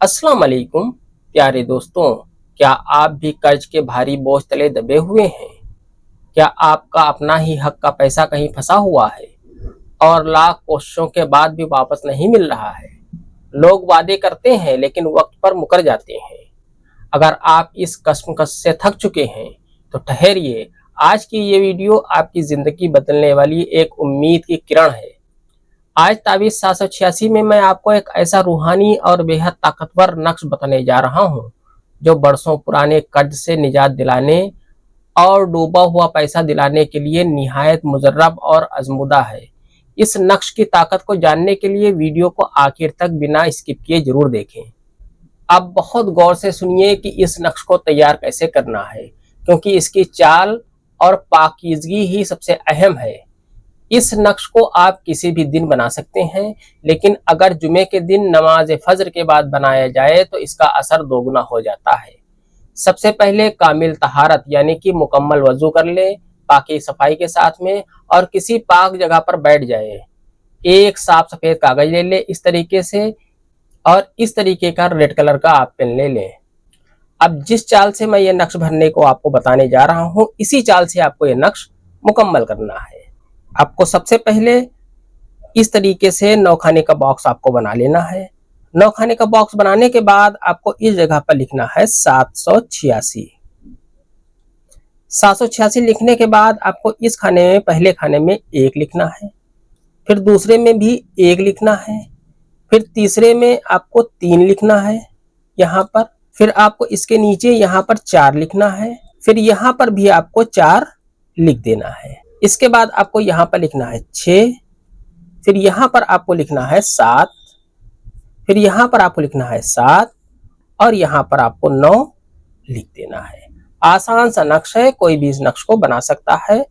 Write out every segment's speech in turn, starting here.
अस्सलाम वालेकुम प्यारे दोस्तों, क्या आप भी कर्ज के भारी बोझ तले दबे हुए हैं? क्या आपका अपना ही हक का पैसा कहीं फंसा हुआ है और लाख कोशिशों के बाद भी वापस नहीं मिल रहा है? लोग वादे करते हैं लेकिन वक्त पर मुकर जाते हैं। अगर आप इस कश्मकश से थक चुके हैं तो ठहरिए, आज की ये वीडियो आपकी जिंदगी बदलने वाली एक उम्मीद की किरण है। आज ताबीज़ 786 में मैं आपको एक ऐसा रूहानी और बेहद ताकतवर नक्श बताने जा रहा हूँ जो बरसों पुराने कर्ज से निजात दिलाने और डूबा हुआ पैसा दिलाने के लिए निहायत मुजर्रब और आजमुदा है। इस नक्श की ताकत को जानने के लिए वीडियो को आखिर तक बिना स्किप किए जरूर देखें। अब बहुत गौर से सुनिए कि इस नक्श को तैयार कैसे करना है, क्योंकि इसकी चाल और पाकीज़गी ही सबसे अहम है। इस नक्श को आप किसी भी दिन बना सकते हैं, लेकिन अगर जुमे के दिन नमाज फजर के बाद बनाया जाए तो इसका असर दोगुना हो जाता है। सबसे पहले कामिल तहारत यानी कि मुकम्मल वजू कर ले, पाकी सफाई के साथ में, और किसी पाक जगह पर बैठ जाए। एक साफ सफेद कागज ले ले इस तरीके से, और इस तरीके का रेड कलर का आप पेन ले लें। अब जिस चाल से मैं ये नक्श भरने को आपको बताने जा रहा हूँ, इसी चाल से आपको ये नक्श मुकम्मल करना है। आपको सबसे पहले इस तरीके से 9 खाने का बॉक्स आपको बना लेना है। 9 खाने का बॉक्स बनाने के बाद आपको इस जगह पर लिखना है 786। 786 लिखने के बाद आपको इस खाने में, पहले खाने में 1 लिखना है, फिर दूसरे में भी 1 लिखना है, फिर तीसरे में आपको 3 लिखना है यहाँ पर, फिर आपको इसके नीचे यहाँ पर 4 लिखना है, फिर यहाँ पर भी आपको 4 लिख देना है। इसके बाद आपको यहाँ पर लिखना है 6, फिर यहाँ पर आपको लिखना है 7, फिर यहाँ पर आपको लिखना है 7, और यहाँ पर आपको 9 लिख देना है। आसान सा नक्श है, कोई भी इस नक्श को बना सकता है।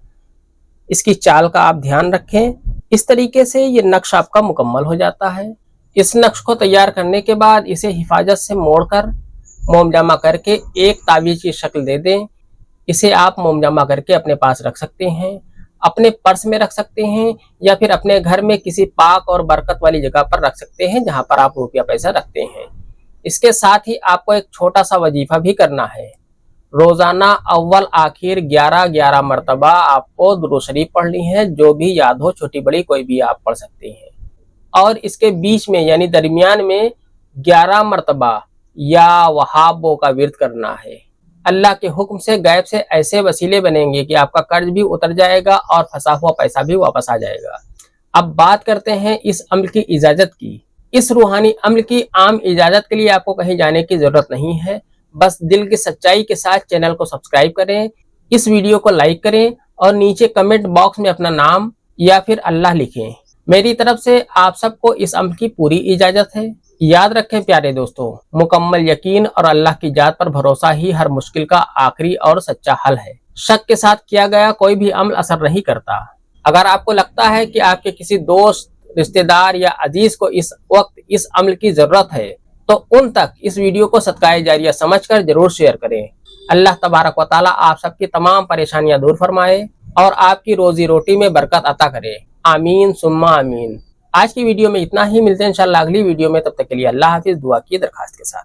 इसकी चाल का आप ध्यान रखें। इस तरीके से ये नक्श आपका मुकम्मल हो जाता है। इस नक्श को तैयार करने के बाद इसे हिफाजत से मोड़कर मोमजामा करके एक तावीज़ की शक्ल दे दें। इसे आप मोमजामा करके अपने पास रख सकते हैं, अपने पर्स में रख सकते हैं, या फिर अपने घर में किसी पाक और बरकत वाली जगह पर रख सकते हैं जहां पर आप रुपया पैसा रखते हैं। इसके साथ ही आपको एक छोटा सा वजीफा भी करना है। रोजाना अव्वल आखिर 11-11 मरतबा आपको दुरूद शरीफ पढ़नी है, जो भी याद हो, छोटी बड़ी कोई भी आप पढ़ सकते हैं। और इसके बीच में यानी दरमियान में 11 मरतबा या वहाबो का विर्द करना है। अल्लाह के हुक्म से गैब से ऐसे वसीले बनेंगे कि आपका कर्ज भी उतर जाएगा और फंसा हुआ पैसा भी वापस आ जाएगा। अब बात करते हैं इस अमल की इजाजत की। इस रूहानी अमल की आम इजाजत के लिए आपको कहीं जाने की जरूरत नहीं है। बस दिल की सच्चाई के साथ चैनल को सब्सक्राइब करें, इस वीडियो को लाइक करें और नीचे कमेंट बॉक्स में अपना नाम या फिर अल्लाह लिखें। मेरी तरफ से आप सबको इस अमल की पूरी इजाजत है। याद रखें प्यारे दोस्तों, मुकम्मल यकीन और अल्लाह की जात पर भरोसा ही हर मुश्किल का आखिरी और सच्चा हल है। शक के साथ किया गया कोई भी अमल असर नहीं करता। अगर आपको लगता है कि आपके किसी दोस्त, रिश्तेदार या अजीज को इस वक्त इस अमल की जरूरत है, तो उन तक इस वीडियो को सदकाए जारिया समझकर जरूर शेयर करें। अल्लाह तबारक व तआला आप सबकी तमाम परेशानियां दूर फरमाए और आपकी रोजी रोटी में बरकत अता करे। आमीन सुम्मा आमीन। आज की वीडियो में इतना ही। मिलते हैं इंशाल्लाह अगली वीडियो में। तब तक के लिए अल्लाह हाफिज। दुआ की दरखास्त के साथ।